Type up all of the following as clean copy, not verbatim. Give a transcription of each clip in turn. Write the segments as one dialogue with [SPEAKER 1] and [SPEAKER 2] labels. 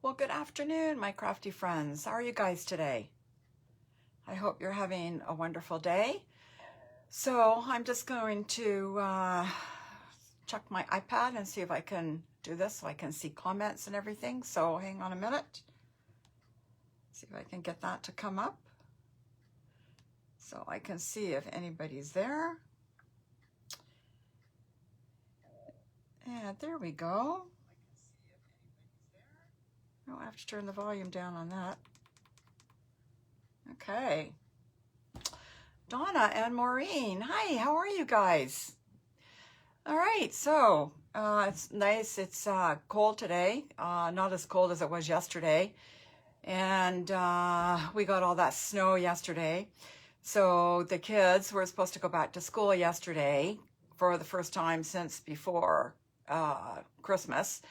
[SPEAKER 1] Well, good afternoon, my crafty friends. How are you guys today? I hope you're having a wonderful day. So I'm just going to check my iPad and see if I can do this so I can see comments and everything. So hang on a minute. See if I can get that to come up so I can see if anybody's there. And there we go. Oh, I have to turn the volume down on that. Okay. Donna and Maureen. Hi, how are you guys? All right, so it's nice. It's cold today, not as cold as it was yesterday. And we got all that snow yesterday. So the kids were supposed to go back to school yesterday for the first time since before Christmas.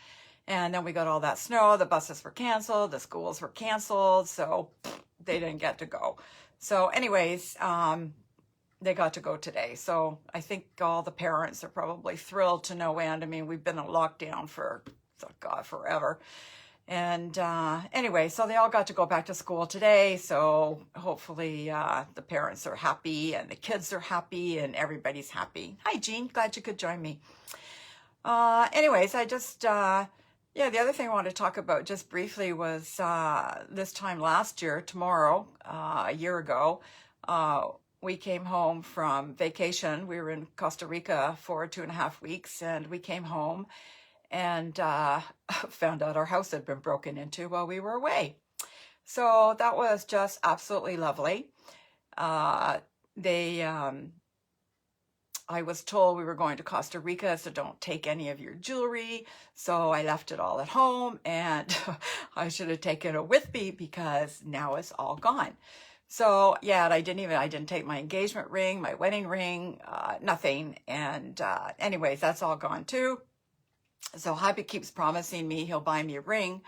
[SPEAKER 1] And then we got all that snow. The buses were canceled. The schools were canceled. So they didn't get to go. So anyways, they got to go today. So I think all the parents are probably thrilled to no end. I mean, we've been in lockdown for, oh God, forever. And anyway, so they all got to go back to school today. So hopefully the parents are happy and the kids are happy and everybody's happy. Hi, Jean. Glad you could join me. Anyways, I just, yeah, the other thing I wanted to talk about just briefly was this time last year, tomorrow, a year ago, we came home from vacation. We were in Costa Rica for 2.5 weeks, and we came home and found out our house had been broken into while we were away. So that was just absolutely lovely. I was told we were going to Costa Rica, so don't take any of your jewelry. So I left it all at home, and I should have taken it with me because now it's all gone. So yeah, I didn't take my engagement ring, my wedding ring, nothing. And anyways, that's all gone too. So Hubby keeps promising me he'll buy me a ring.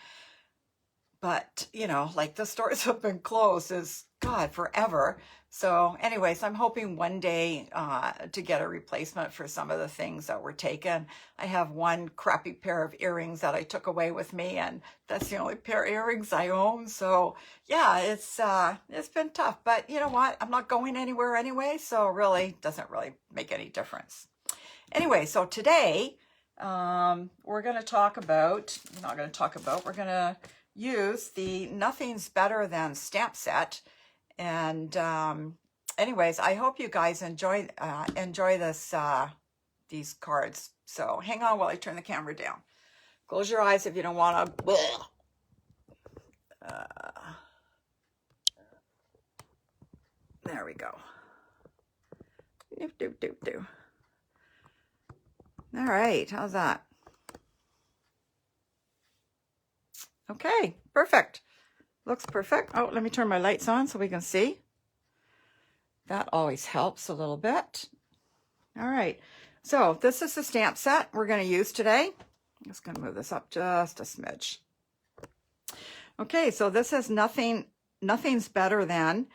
[SPEAKER 1] But, you know, like the stores have been closed is, God, forever. So anyways, I'm hoping one day to get a replacement for some of the things that were taken. I have one crappy pair of earrings that I took away with me, and that's the only pair of earrings I own. So yeah, it's been tough. But you know what? I'm not going anywhere anyway, so really doesn't really make any difference. Anyway, so today we're going to talk about, we're going to use the Nothing's Better Than stamp set. And anyways, I hope you guys enjoy this these cards. So hang on while I turn the camera down. Close your eyes if you don't want to. There we go. Do. All right, how's that? Okay, perfect. Looks perfect. Oh, let me turn my lights on so we can see. That always helps a little bit. All right, so this is the stamp set we're going to use today. I'm just going to move this up just a smidge. Okay, so this is Nothing's Better Than.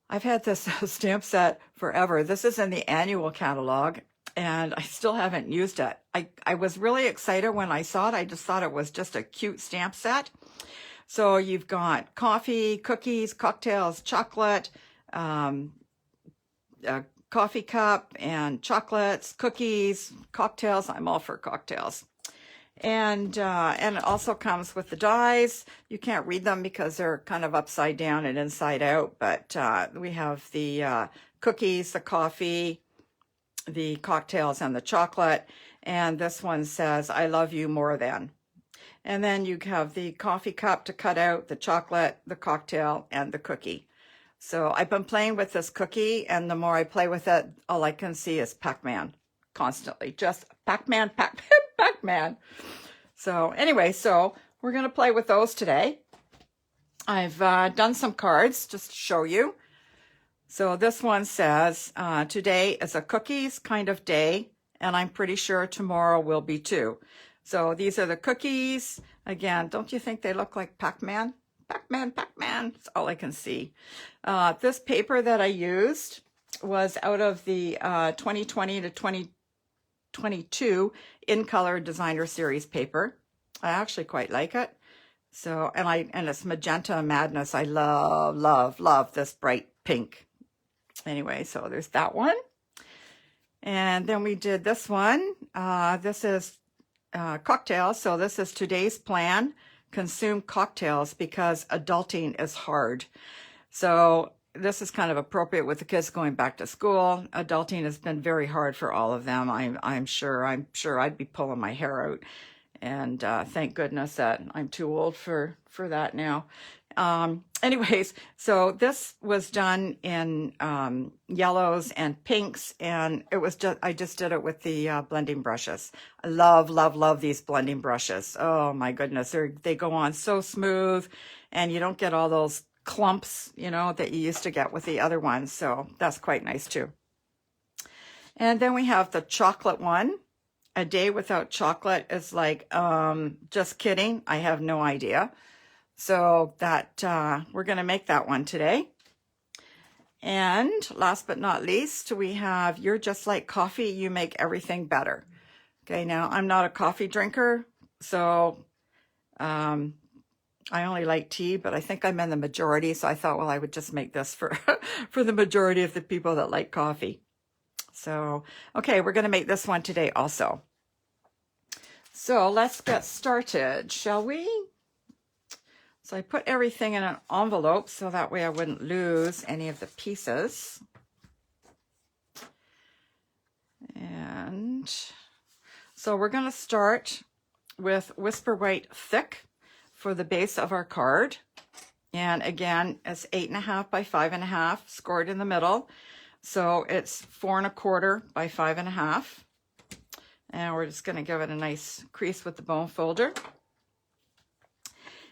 [SPEAKER 1] I've had this stamp set forever. This is in the annual catalog, and I still haven't used it. I was really excited when I saw it. I just thought it was just a cute stamp set. So you've got coffee, cookies, cocktails, chocolate, a coffee cup, and chocolates, cookies, cocktails. I'm all for cocktails. And it also comes with the dies. You can't read them because they're kind of upside down and inside out. But we have the cookies, the coffee, the cocktails, and the chocolate. And this one says, I love you more than. And then you have the coffee cup to cut out, the chocolate, the cocktail, and the cookie. So I've been playing with this cookie, and the more I play with it, all I can see is Pac-Man constantly. Just Pac-Man, Pac-Man. So anyway, so we're going to play with those today. I've done some cards just to show you. So this one says, today is a cookies kind of day, and I'm pretty sure tomorrow will be too. So these are the cookies. Again, don't you think they look like Pac-Man? Pac-Man, Pac-Man. That's all I can see. This paper that I used was out of the 2020 to 2022 In Color Designer Series paper. I actually quite like it. So, and it's Magenta Madness. I love, love, love this bright pink. Anyway, so there's that one. And then we did this one. This is cocktails. So this is today's plan. Consume cocktails because adulting is hard. So this is kind of appropriate with the kids going back to school. Adulting has been very hard for all of them. I'm sure I'd be pulling my hair out. And thank goodness that I'm too old for that now. Anyways, so this was done in yellows and pinks, and I just did it with the blending brushes. I love, love, love these blending brushes. Oh my goodness, they go on so smooth, and you don't get all those clumps, that you used to get with the other ones. So that's quite nice too. And then we have the chocolate one. A day without chocolate is like, just kidding. I have no idea. So that we're going to make that one today. And last but not least, we have You're Just Like Coffee, You Make Everything Better. Okay, now I'm not a coffee drinker, so I only like tea, but I think I'm in the majority, so I thought, well, I would just make this for, for the majority of the people that like coffee. So, okay, we're going to make this one today also. So let's get started, shall we? So I put everything in an envelope so that way I wouldn't lose any of the pieces. And so we're going to start with Whisper White Thick for the base of our card. And again, it's 8.5 by 5.5, scored in the middle. So it's 4 1/4 by 5.5. And we're just going to give it a nice crease with the bone folder.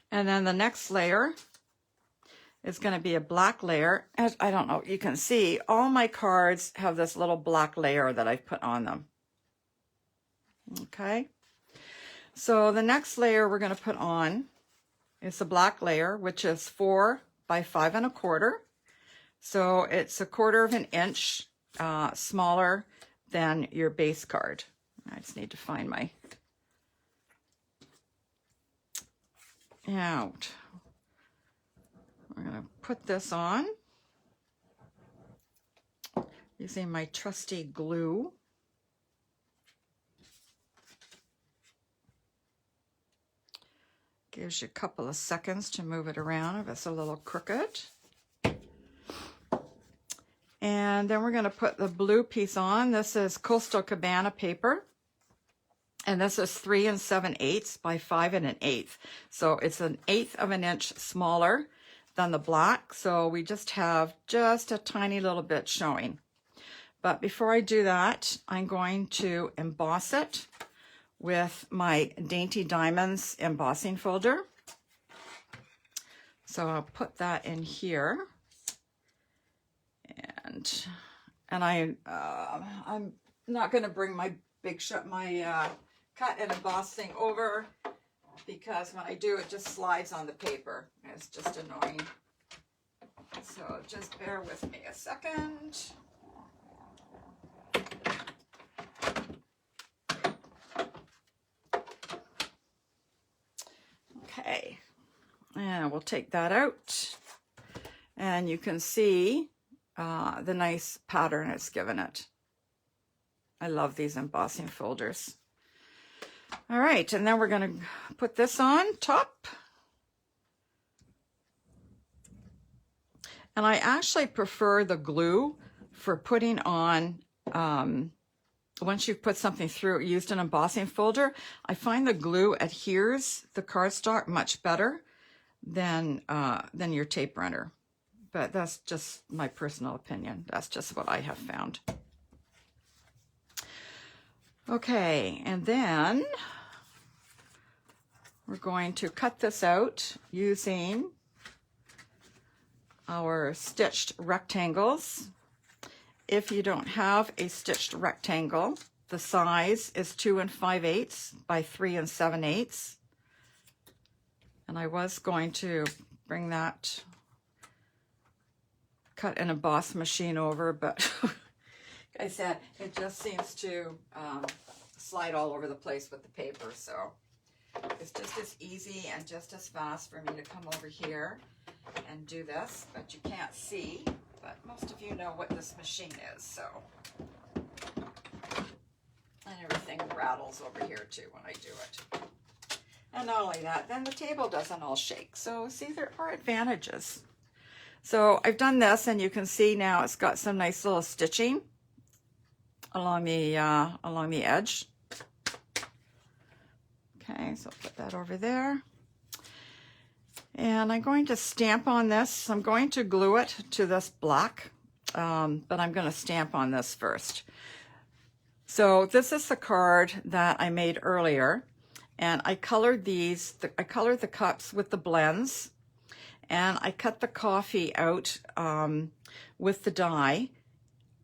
[SPEAKER 1] And then the next layer is going to be a black layer. As I don't know, you can see all my cards have this little black layer that I've put on them. Okay. So the next layer we're going to put on is a black layer, which is 4 by 5 1/4. So it's 1/4 inch smaller than your base card. I just need to find my out. We're going to put this on using my trusty glue. Gives you a couple of seconds to move it around if it's a little crooked. And then we're going to put the blue piece on. This is Coastal Cabana paper. And this is 3 7/8 by 5 1/8. So it's 1/8 inch smaller than the black. So we just have just a tiny little bit showing. But before I do that, I'm going to emboss it with my Dainty Diamonds embossing folder. So I'll put that in here. And I'm not going to bring my cut and emboss thing over, because when I do, it just slides on the paper. It's just annoying. So just bear with me a second. Okay, and we'll take that out, and you can see the nice pattern it's given it. I love these embossing folders. All right, and then we're going to put this on top. And I actually prefer the glue for putting on, once you've put something through, used an embossing folder, I find the glue adheres the cardstock much better than your tape runner. But that's just my personal opinion. That's just what I have found. Okay, and then we're going to cut this out using our stitched rectangles. If you don't have a stitched rectangle, the size is 2 5/8 by 3 7/8. And I was going to bring that cut and emboss machine over, but like I said, it just seems to slide all over the place with the paper. So It's just as easy and just as fast for me to come over here and do this, but you can't see. But most of you know what this machine is, so. And everything rattles over here too when I do it. And not only that, then the table doesn't all shake. So see, there are advantages. So I've done this, and you can see now it's got some nice little stitching along the edge. Okay, so I'll put that over there. And I'm going to stamp on this. I'm going to glue it to this black, but I'm going to stamp on this first. So this is the card that I made earlier, and I colored these. I colored the cups with the blends, and I cut the coffee out with the die.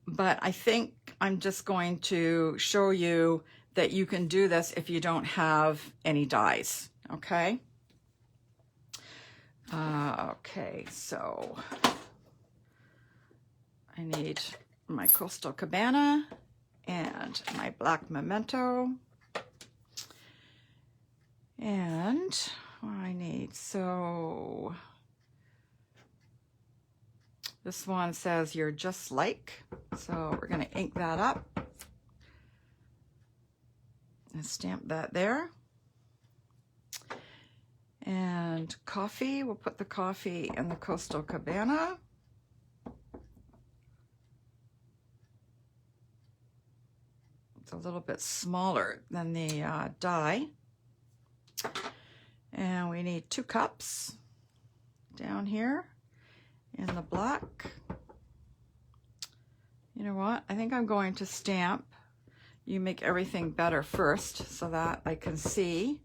[SPEAKER 1] But I think I'm just going to show you that you can do this if you don't have any dies, okay? Okay, so I need my Coastal Cabana and my black memento. And what I need, so this one says you're just like, so we're gonna ink that up and stamp that there. And coffee, we'll put the coffee in the Coastal Cabana. It's a little bit smaller than the die. And we need 2 cups down here in the black. You know what? I think I'm going to stamp. You make everything better first so that I can see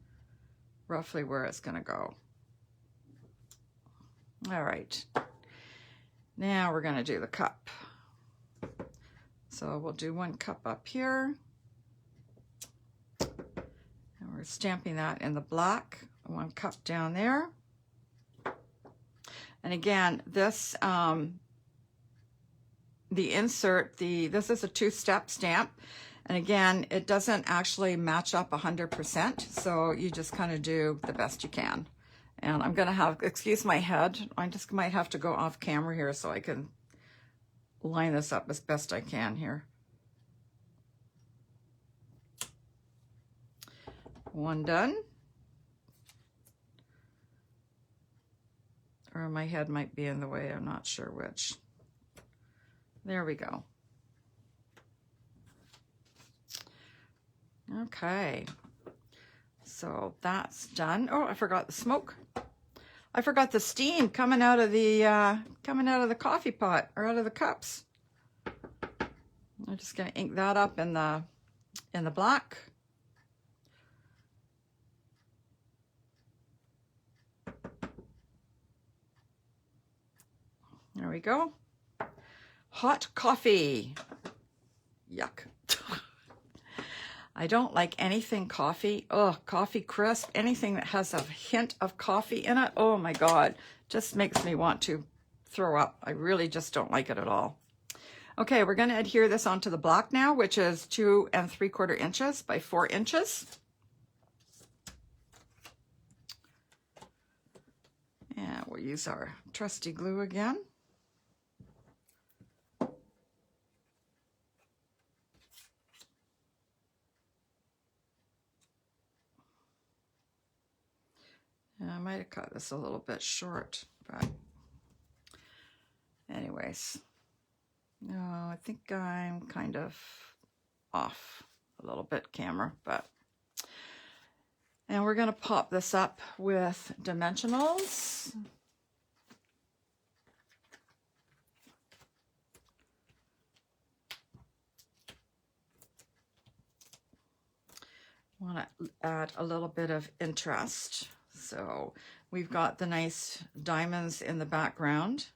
[SPEAKER 1] roughly where it's going to go. All right. Now we're going to do the cup. So we'll do 1 cup up here. And we're stamping that in the black. 1 cup down there. And again, this, the insert, this is a 2-step stamp. And again, it doesn't actually match up 100%. So you just kind of do the best you can. And I'm going to have, excuse my head, I just might have to go off camera here so I can line this up as best I can here. 1 done. Or my head might be in the way, I'm not sure which. There we go. Okay, so that's done. Oh, I forgot the smoke. I forgot the steam coming out of the coffee pot or out of the cups. I'm just going to ink that up in the black. There we go. Hot coffee. Yuck. I don't like anything coffee. Oh, coffee crisp, anything that has a hint of coffee in it. Oh my God, just makes me want to throw up. I really just don't like it at all. Okay, we're going to adhere this onto the block now, which is 2 3/4 inches by 4 inches. And we'll use our trusty glue again. I might have cut this a little bit short, but anyways. No, I think I'm kind of off a little bit camera, but. And we're going to pop this up with dimensionals. Want to add a little bit of interest. So we've got the nice diamonds in the background.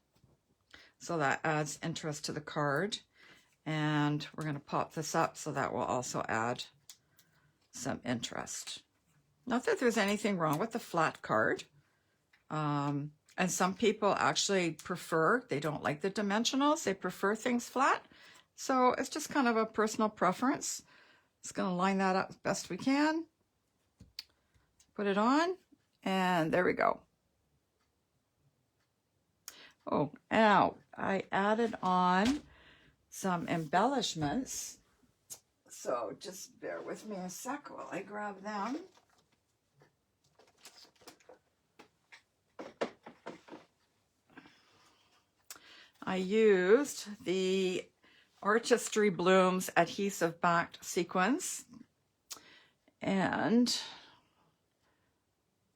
[SPEAKER 1] So that adds interest to the card. And we're going to pop this up so that will also add some interest. Not that there's anything wrong with the flat card. And some people actually prefer, they don't like the dimensionals, they prefer things flat. So it's just kind of a personal preference. Just going to line that up as best we can. put it on, and there we go. Oh, now I added on some embellishments. So just bear with me a sec while I grab them. I used the Artistry Blooms adhesive backed sequins, and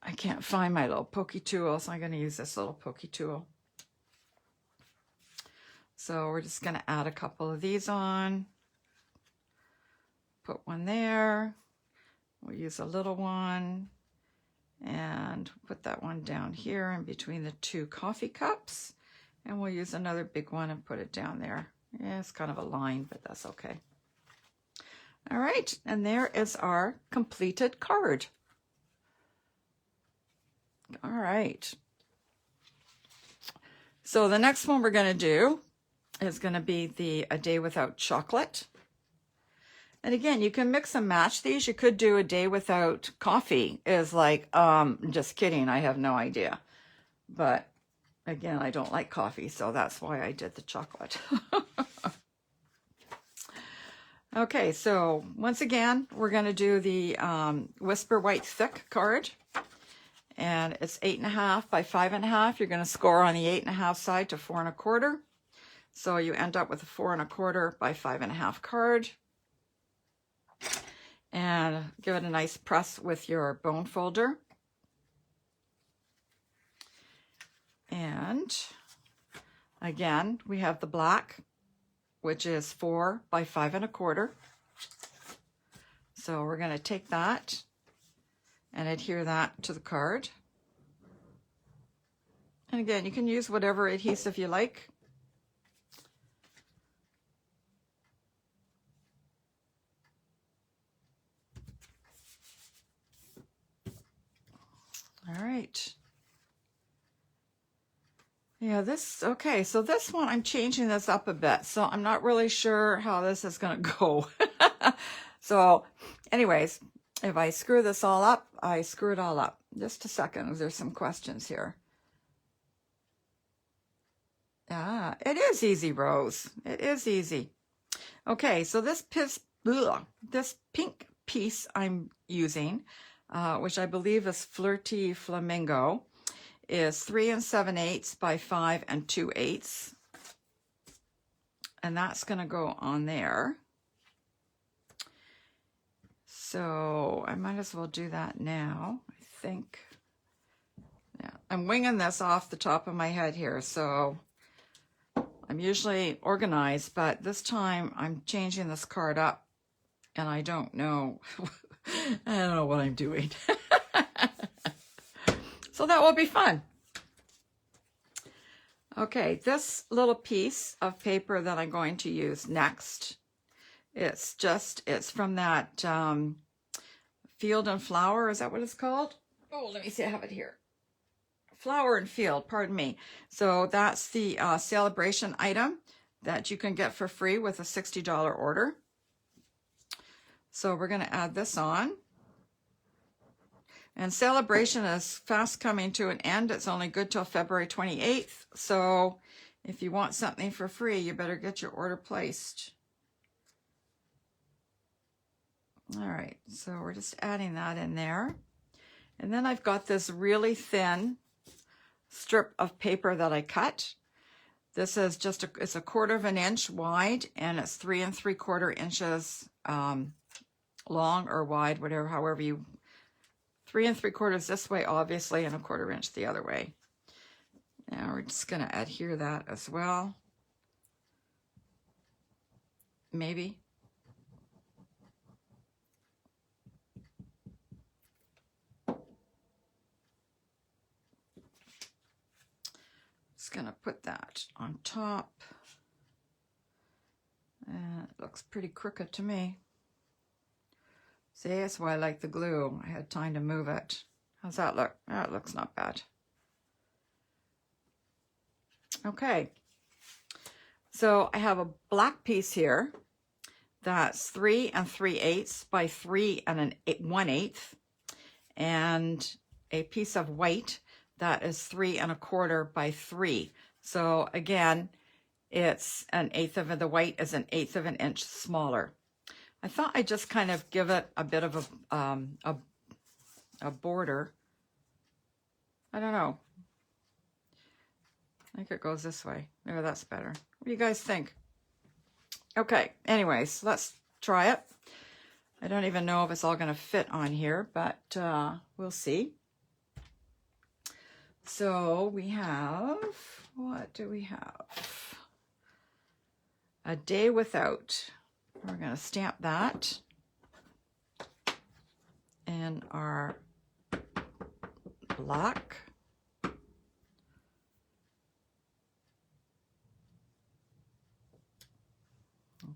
[SPEAKER 1] I can't find my little pokey tool, so I'm going to use this little pokey tool. So we're just going to add a couple of these on. Put one there. We'll use a little one and put that one down here in between the two coffee cups. And we'll use another big one and put it down there. Yeah, it's kind of a line, but that's okay. All right, and there is our completed card. All right. So the next one we're going to do is going to be A Day Without Chocolate. And again, you can mix and match these. You could do A Day Without Coffee is like, just kidding, I have no idea. But again, I don't like coffee, so that's why I did the chocolate. Okay, so once again, we're going to do the Whisper White Thick card. And it's 8.5 by 5.5. You're going to score on the 8.5 side to 4 1/4. So you end up with a 4 1/4 by 5.5 card. And give it a nice press with your bone folder. And again, we have the black, which is 4 by 5 1/4. So we're going to take that and adhere that to the card. And again, you can use whatever adhesive you like. All right. Yeah, okay, so this one, I'm changing this up a bit. So I'm not really sure how this is going to go. So anyways, if I screw this all up, I screw it all up. Just a second, there's some questions here. Ah, it is easy, Rose. It is easy. Okay, so this pink piece I'm using, which I believe is Flirty Flamingo, is 3 7/8 by 5 2/8. And that's going to go on there. So I might as well do that now, I think. Yeah, I'm winging this off the top of my head here, so I'm usually organized, but this time I'm changing this card up, and I don't know. I don't know what I'm doing. So that will be fun. Okay, this little piece of paper that I'm going to use next, it's from that Field and Flower, is that what it's called? Oh, let me see, I have it here. Flower and Field, pardon me. So that's the celebration item that you can get for free with a $60 order. So we're going to add this on. And celebration is fast coming to an end. It's only good till February 28th. So if you want something for free, you better get your order placed. All right, so we're just adding that in there. And then I've got this really thin strip of paper that I cut. This is just it's a 1/4 of an inch wide, and it's 3 3/4 inches long or wide, whatever, however you, 3 3/4 this way, obviously, and 1/4 inch the other way. Now we're just going to adhere that as well. Maybe. Just going to put that on top. And it looks pretty crooked to me. See, that's why I like the glue. I had time to move it. How's that look? That looks not bad. Okay. So I have a black piece here that's 3 3/8 by 3 1/8. and a piece of white that is 3 1/4 by 3. So again, it's 1/8 of the white is 1/8 of an inch smaller. I thought I'd just kind of give it a bit of a border. I don't know. I think it goes this way. Maybe that's better. What do you guys think? Okay, anyways, let's try it. I don't even know if it's all going to fit on here, but we'll see. So we have, what do we have? A Day Without. We're going to stamp that in our black.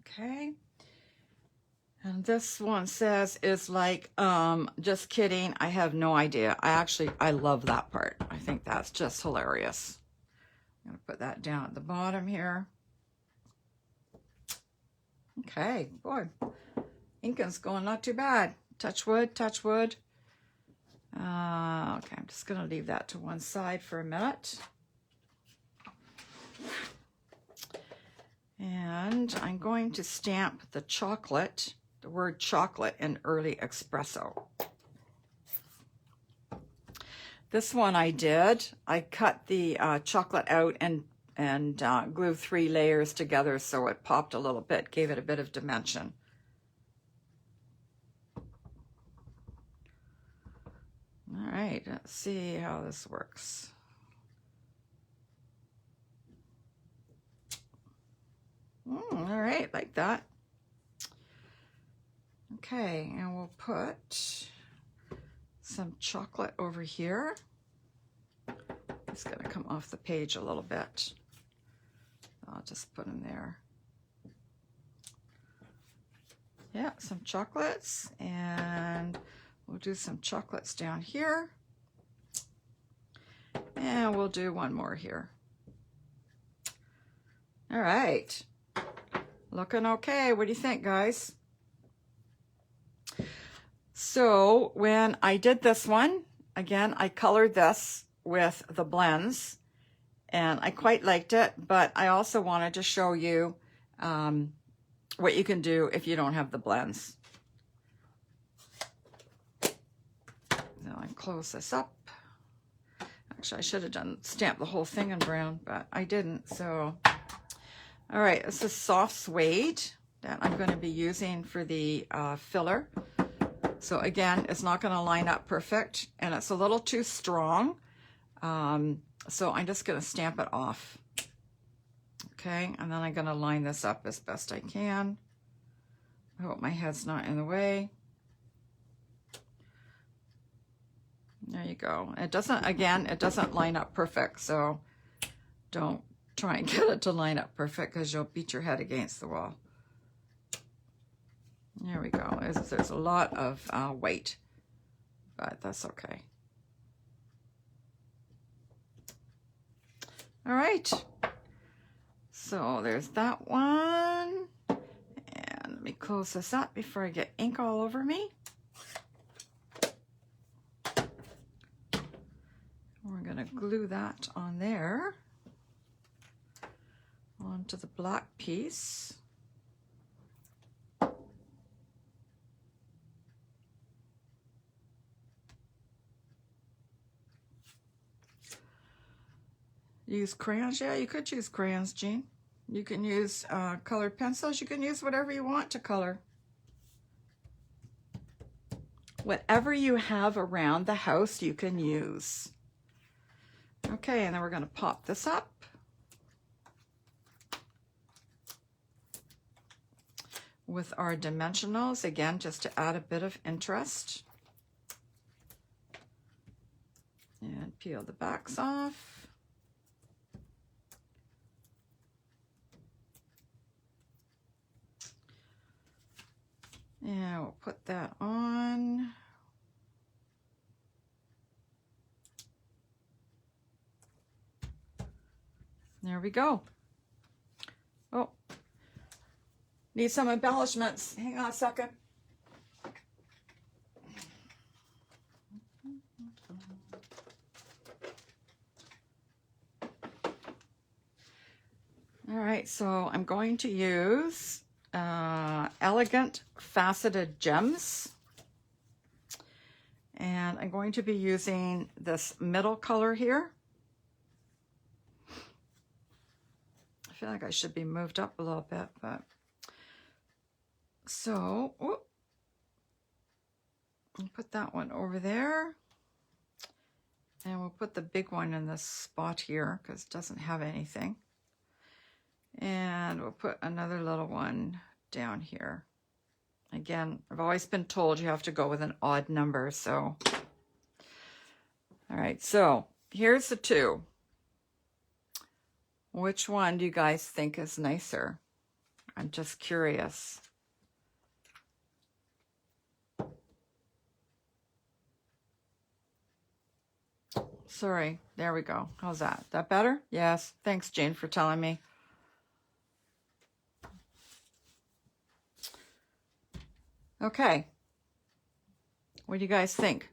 [SPEAKER 1] Okay. And this one says, is like, just kidding. I have no idea. I love that part. I think that's just hilarious. I'm going to put that down at the bottom here. Okay, boy, inking's going not too bad. Touch wood, touch wood. Okay, I'm just going to leave that to one side for a minute. And I'm going to stamp the chocolate, the word chocolate in Early Espresso. This one I cut the chocolate out and glued 3 layers together so it popped a little bit, gave it a bit of dimension. All right, let's see how this works. All right, like that. Okay, and we'll put some chocolate over here. It's going to come off the page a little bit. I'll just put them there. Yeah, some chocolates, and we'll do some chocolates down here. And we'll do one more here. All right. Looking okay. What do you think, guys? So when I did this one, again, I colored this with the blends, and I quite liked it, but I also wanted to show you what you can do if you don't have the blends. Now I close this up. Actually, I should have stamped the whole thing in brown, but I didn't, so. All right, this is soft suede that I'm going to be using for the filler. So again, it's not going to line up perfect, and it's a little too strong. So I'm just going to stamp it off. Okay, and then I'm going to line this up as best I can. I hope my head's not in the way. There you go. It doesn't, again, it doesn't line up perfect, so don't try and get it to line up perfect because you'll beat your head against the wall. There we go. There's a lot of weight, but that's okay. All right. So there's that one. And let me close this up before I get ink all over me. We're going to glue that on there, onto the black piece. Use crayons? Yeah, you could use crayons, Jean. You can use colored pencils. You can use whatever you want to color. Whatever you have around the house, you can use. Okay, and then we're going to pop this up. With our dimensionals, again, just to add a bit of interest. And peel the backs off. And we'll put that on. There we go. Oh, need some embellishments. Hang on a second. right, so I'm going to use Elegant Faceted Gems. And I'm going to be using this middle color here. I feel like I should be moved up a little bit, but so I'll put that one over there. And we'll put the big one in this spot here because it doesn't have anything. And we'll put another little one down here. Again, I've always been told you have to go with an odd number, so. All right, so here's the two. Which one do you guys think is nicer? I'm just curious. Sorry, there we go. How's that? That better? Yes. Thanks, Jane, for telling me. Okay. What do you guys think?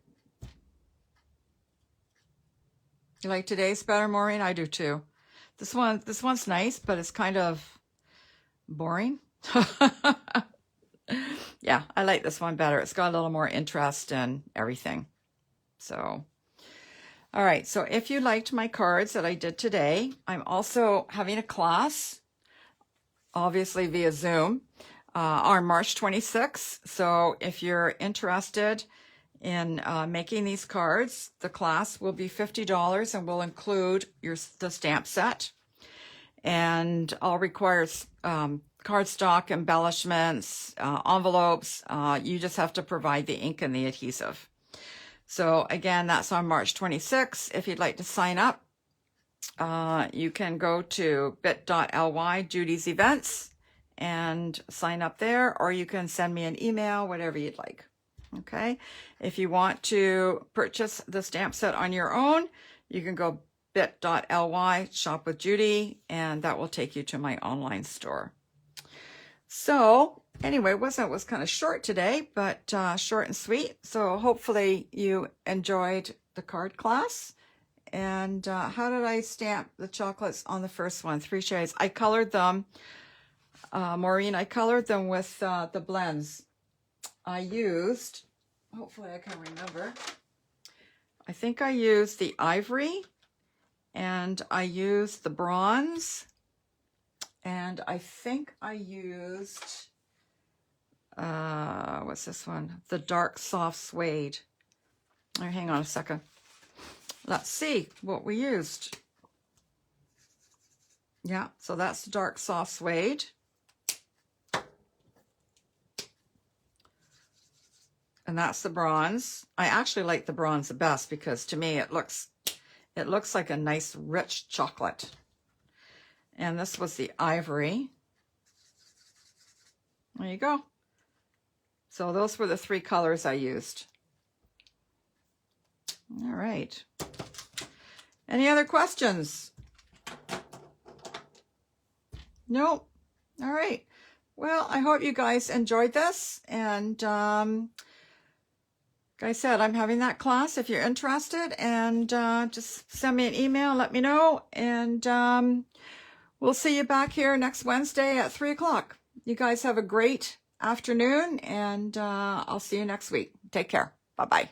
[SPEAKER 1] You like today's better, Maureen? I do too. This one's nice, but it's kind of boring. Yeah, I like this one better. It's got a little more interest and everything. So, all right. So if you liked my cards that I did today, I'm also having a class, obviously via Zoom, on March 26th. So if you're interested in making these cards, the class will be $50 and will include the stamp set. And I'll require cardstock, embellishments, envelopes. You just have to provide the ink and the adhesive. So again, that's on March 26th. If you'd like to sign up, you can go to bit.ly Judy's Events and sign up there, or you can send me an email, whatever you'd like. Okay. If you want to purchase the stamp set on your own, you can go bit.ly shop with Judy, and that will take you to my online store. So anyway, it was kind of short today, but short and sweet. So hopefully you enjoyed the card class. And how did I stamp the chocolates on the first one? 3 shades. I colored them, Maureen, I colored them with the blends. I used, hopefully I can remember, I think I used the ivory, and I used the bronze, and I think I used, what's this one? The dark soft suede. All right, hang on a second. Let's see what we used. Yeah, so that's the dark soft suede. And that's the bronze. I actually like the bronze the best because to me it looks like a nice rich chocolate. And this was the ivory. There you go. So those were the 3 colors I used. All right. Any other questions? Nope. All right. Well, I hope you guys enjoyed this. And like I said, I'm having that class if you're interested. And just send me an email, let me know. And we'll see you back here next Wednesday at 3 o'clock. You guys have a great afternoon, and I'll see you next week. Take care. Bye-bye.